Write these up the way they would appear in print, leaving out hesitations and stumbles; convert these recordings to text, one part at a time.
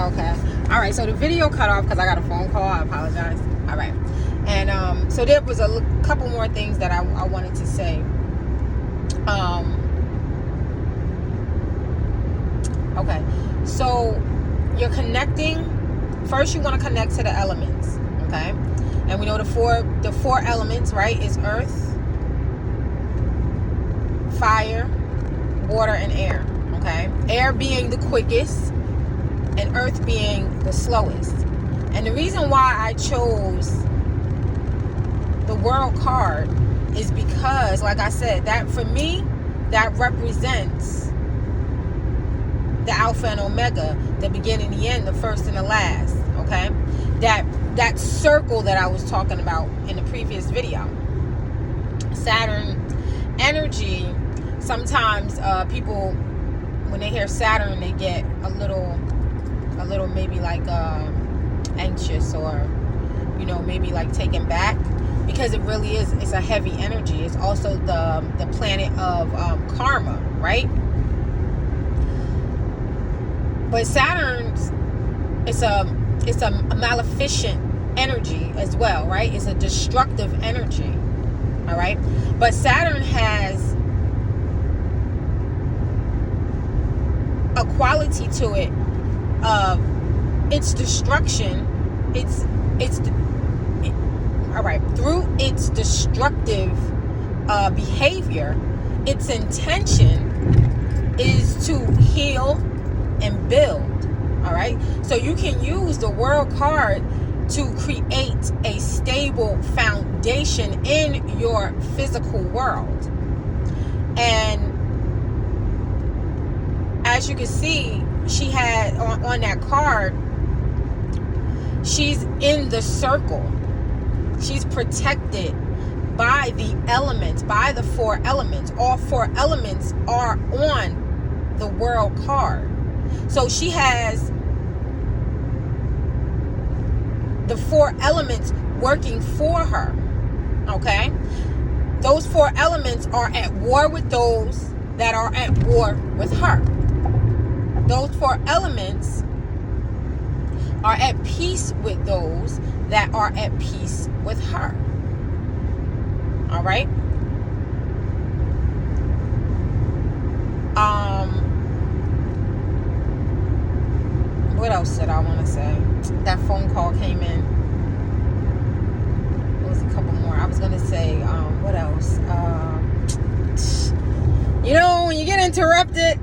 Okay. All right. So the video cut off because I got a phone call. I apologize. All right. And so there was a couple more things that I wanted to say. Okay. So you're connecting. First, you want to connect to the elements. Okay. And we know the four elements, right? Is earth, fire, water, and air. Okay. Air being the quickest, and earth being the slowest. And the reason why I chose the world card is because, like I said, that for me, that represents the alpha and omega, the beginning, the end, the first and the last. Okay, that circle that I was talking about in the previous video. Saturn energy. Sometimes people, when they hear Saturn, they get a little maybe like anxious, or maybe like taken back, because it really is, it's a heavy energy. It's also the planet of karma, right? But Saturn, it's a maleficent energy as well, right? It's a destructive energy. All right, but Saturn has a quality to it of its destruction. All right, through its destructive behavior, its intention is to heal and build. All right, so you can use the world card to create a stable foundation in your physical world. And as you can see, she had on that card, she's in the circle. She's protected by the elements, by the four elements. All four elements are on the world card. So she has the four elements working for her. Okay? Those four elements are at war with those that are at war with her. Those four elements are at peace with those that are at peace with her. All right? What else did I want to say? That phone call came in. There was a couple more. I was going to say, what else? When you get interrupted,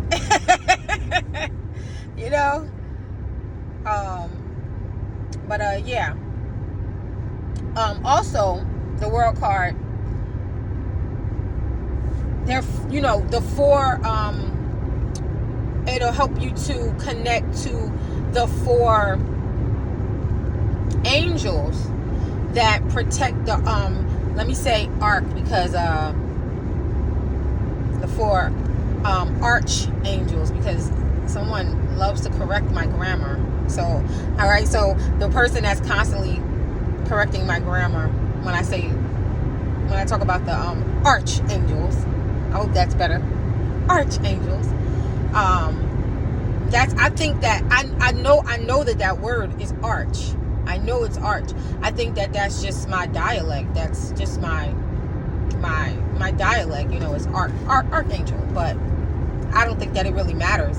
yeah. Also, the world card, there, the four, it'll help you to connect to the four angels that protect the, let me say arc, because, the four, archangels, because someone loves to correct my grammar. So, all right. So the person that's constantly correcting my grammar when I talk about the archangels, I hope that's better. Archangels. I think that I know that word is arch. I know it's arch. I think that that's just my dialect. That's just my dialect. It's archangel. But I don't think that it really matters.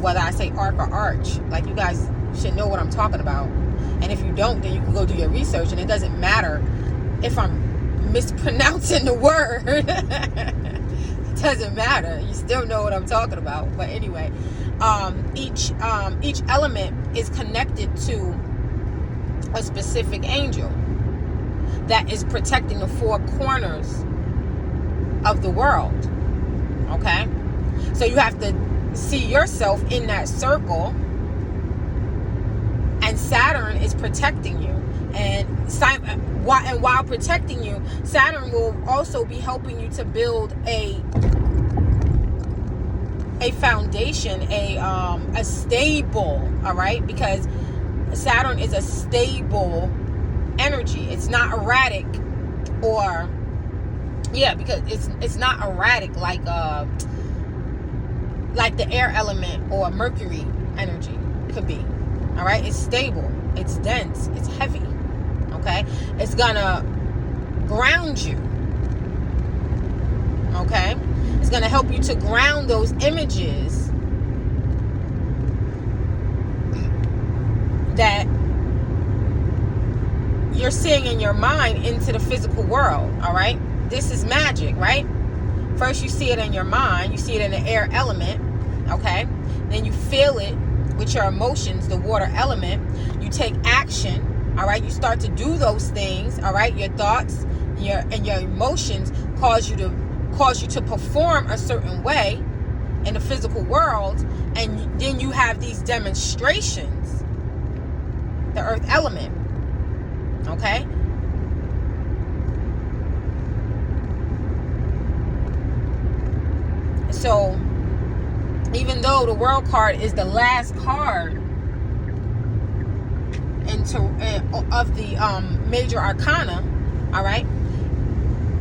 Whether I say arc or arch. Like, you guys should know what I'm talking about. And if you don't, then you can go do your research. And it doesn't matter if I'm mispronouncing the word. It doesn't matter. You still know what I'm talking about. But anyway, each element is connected to a specific angel that is protecting the four corners of the world. Okay? So you have to see yourself in that circle, and Saturn is protecting you, and while protecting you, Saturn will also be helping you to build a foundation, a stable, all right, because Saturn is a stable energy. It's not erratic, or because it's not erratic like the air element or Mercury energy could be. All right, it's stable, it's dense, it's heavy. Okay, it's gonna ground you. Okay, it's gonna help you to ground those images that you're seeing in your mind into the physical world. All right, this is magic, right? First you see it in your mind, you see it in the air element. Okay, then you feel it with your emotions, the water element. You take action. All right, you start to do those things. All right, your thoughts your emotions cause you to perform a certain way in the physical world, and then you have these demonstrations, the earth element. Okay, so even though the world card is the last card of the major arcana, all right,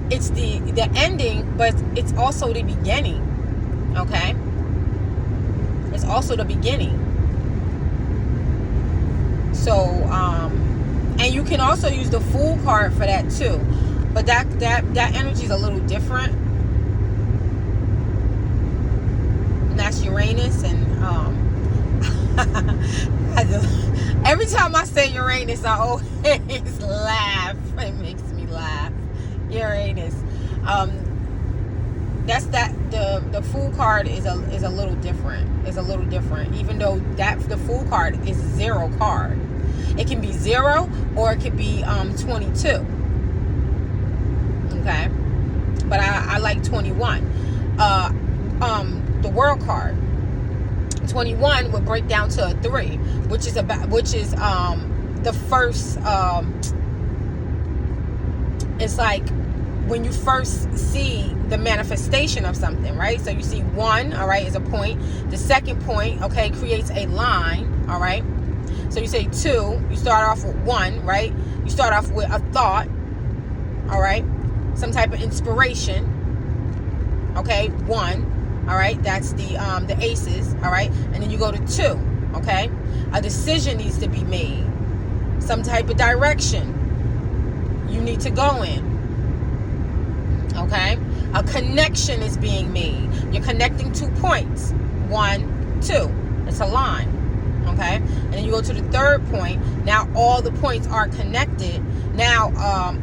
it's the ending, but it's also the beginning. Okay, it's also the beginning. So and you can also use the Fool card for that too, but that energy is a little different. And that's Uranus, and every time I say Uranus, I always laugh. It makes me laugh. Uranus. That's the Fool card is a little different. It's a little different, even though the Fool card is 0 card. It can be 0 or it could be 22. Okay, but I like 21. The World card. 21 would break down to a 3, which is the first. It's like when you first see the manifestation of something, right? So you see 1, all right, is a point. The second point, okay, creates a line, all right. So you say 2, you start off with 1, right? You start off with a thought, all right, some type of inspiration, okay. 1. All right, that's the aces, all right, and then you go to 2, okay. A decision needs to be made, some type of direction you need to go in, okay. A connection is being made. You're connecting 2 points, 1, 2. It's a line, okay. And then you go to the third point. Now all the points are connected. Now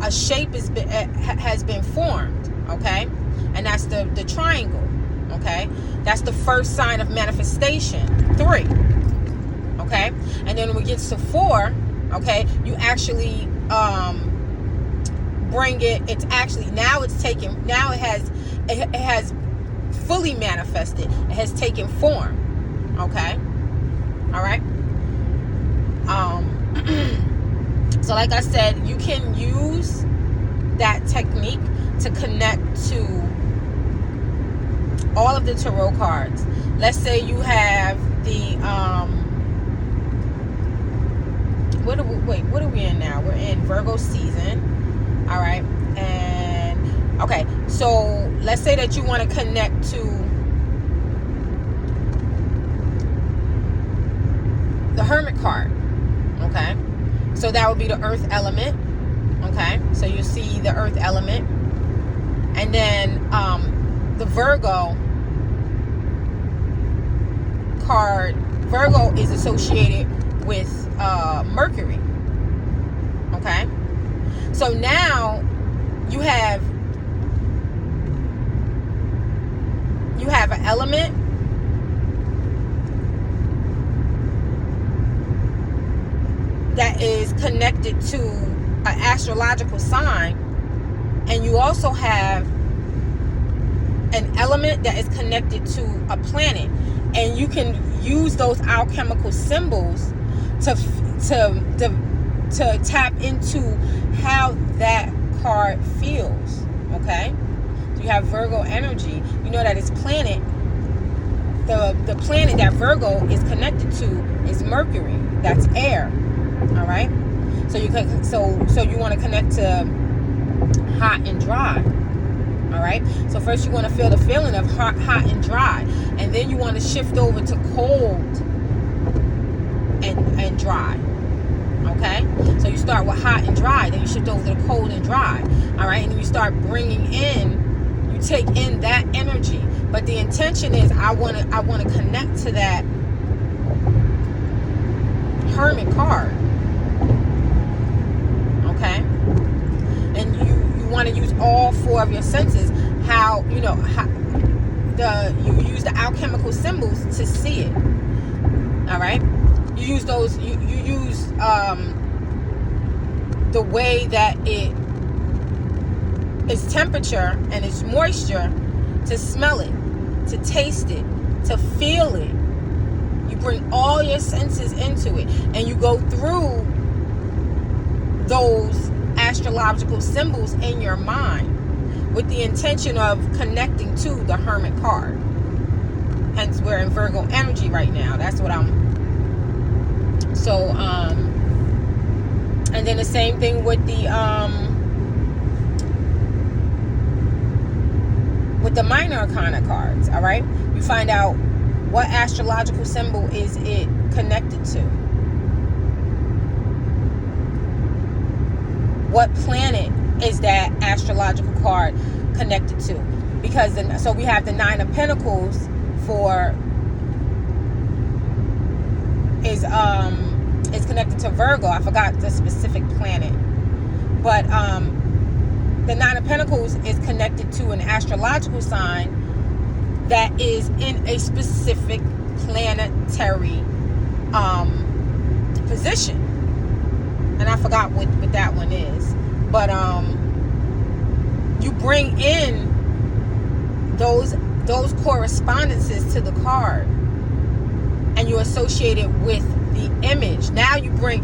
a shape has been formed, okay, and that's the triangle. Okay, that's the first sign of manifestation. 3. Okay, and then when we get to 4, okay, you actually bring it. It's actually now it has fully manifested. It has taken form. Okay, all right. So like I said, you can use that technique to connect to all of the tarot cards. Let's say you have the what are we in now? We're in Virgo season. All right. And okay, so let's say that you want to connect to the Hermit card. Okay, so that would be the earth element. Okay, so you see the earth element, and then the Virgo card. Virgo is associated with Mercury. Okay, so now you have an element that is connected to an astrological sign, and you also have an element that is connected to a planet, and you can use those alchemical symbols to tap into how that card feels. Okay, so you have Virgo energy. You know that it's planet. The planet that Virgo is connected to is Mercury. That's air. All right. So you want to connect to hot and dry. All right. So first you want to feel the feeling of hot and dry, and then you want to shift over to cold and dry. Okay, so you start with hot and dry, then you shift over to the cold and dry. All right, and then you start bringing in, you take in that energy. But the intention is, I want to connect to that Hermit card. Okay, and you want to use all 4 of your senses. How you use the alchemical symbols to see it. All right, you use those. You use the way that its temperature and its moisture to smell it, to taste it, to feel it. You bring all your senses into it, and you go through those astrological symbols in your mind with the intention of connecting to the Hermit card. Hence, we're in Virgo energy right now. That's what I'm. So, and then the same thing with the minor arcana cards. All right, you find out what astrological symbol is it connected to. What planet is that astrological card connected to? Because so we have the 9 of Pentacles is connected to Virgo. I forgot the specific planet, but the 9 of Pentacles is connected to an astrological sign that is in a specific planetary position. And I forgot what that one is. But you bring in those correspondences to the card, and you associate it with the image. Now you bring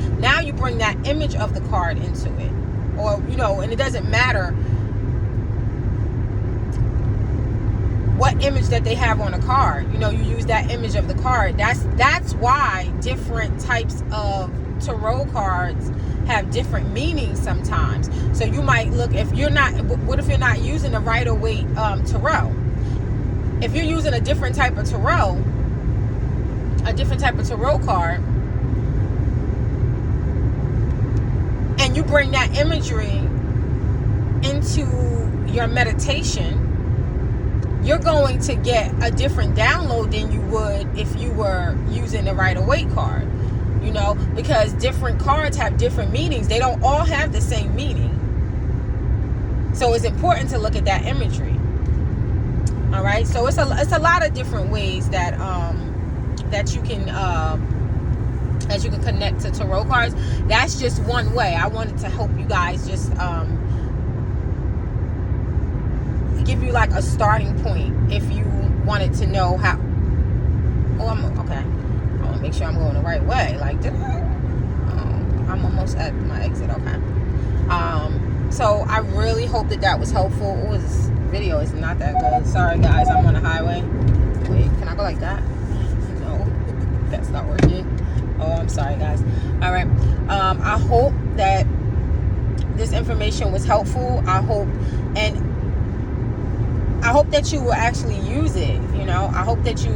that image of the card into it. Or, and it doesn't matter what image that they have on a card. You use that image of the card. That's why different types of tarot cards have different meanings sometimes. So you might look, what if you're not using a Rider-Waite tarot? If you're using a different type of tarot card, and you bring that imagery into your meditation, you're going to get a different download than you would if you were using the Rider-Waite card. Because different cards have different meanings. They don't all have the same meaning. So it's important to look at that imagery. All right. So it's a lot of different ways that you can connect to tarot cards. That's just one way. I wanted to help you guys just give you like a starting point if you wanted to know how. Okay. I want to make sure I'm going the right way. Like, I'm almost at my exit. Okay. So I really hope that was helpful. Oh, this video is not that good. Sorry, guys. I'm on the highway. Wait, can I go like that? No, that's not working. Oh, I'm sorry, guys. All right. I hope that this information was helpful. I hope that you will actually use it. I hope that you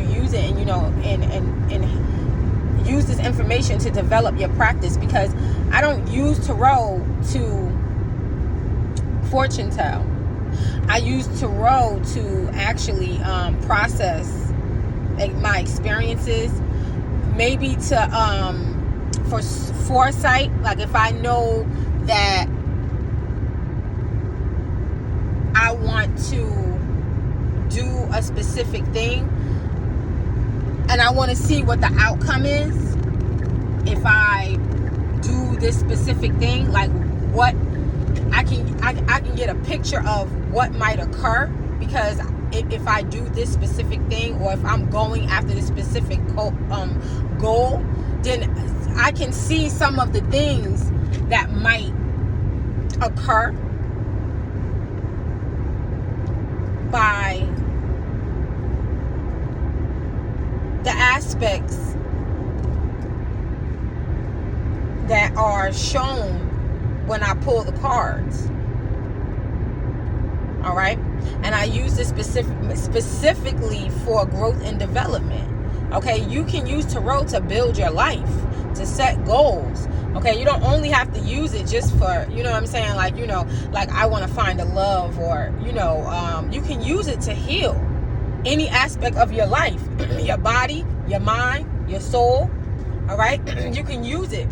use it, and and use this information to develop your practice, because I don't use tarot to fortune tell. I use tarot to actually process my experiences, maybe to for foresight. Like if I know that I want to do a specific thing and I want to see what the outcome is if I do this specific thing, like what I can get a picture of what might occur, because if I do this specific thing, or if I'm going after this specific goal, then I can see some of the things that might occur by the aspects that are shown when I pull the cards. All right, and I use this specifically for growth and development. Okay, you can use tarot to build your life, to set goals. Okay, you don't only have to use it just for, you know what I'm saying, like, you know, like I want to find a love, or, you know, you can use it to heal any aspect of your life, your body, your mind, your soul. All right, you can use it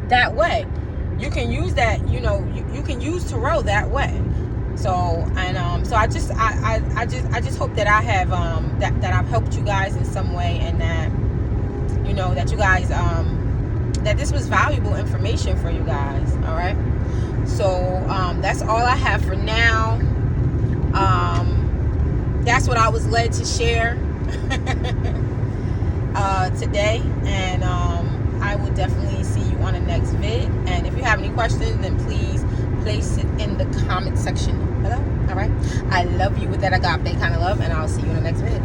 that way. You can use that, you know, you can use tarot that way. So, and so I just hope that I have that I've helped you guys in some way, and that, you know, that you guys that this was valuable information for you guys. All right, so that's all I have for now. That's what I was led to share today, and I will definitely see you on the next vid. And if you have any questions, then please place it in the comment section below. All right, I love you with that agape kind of love, and I'll see you in the next vid.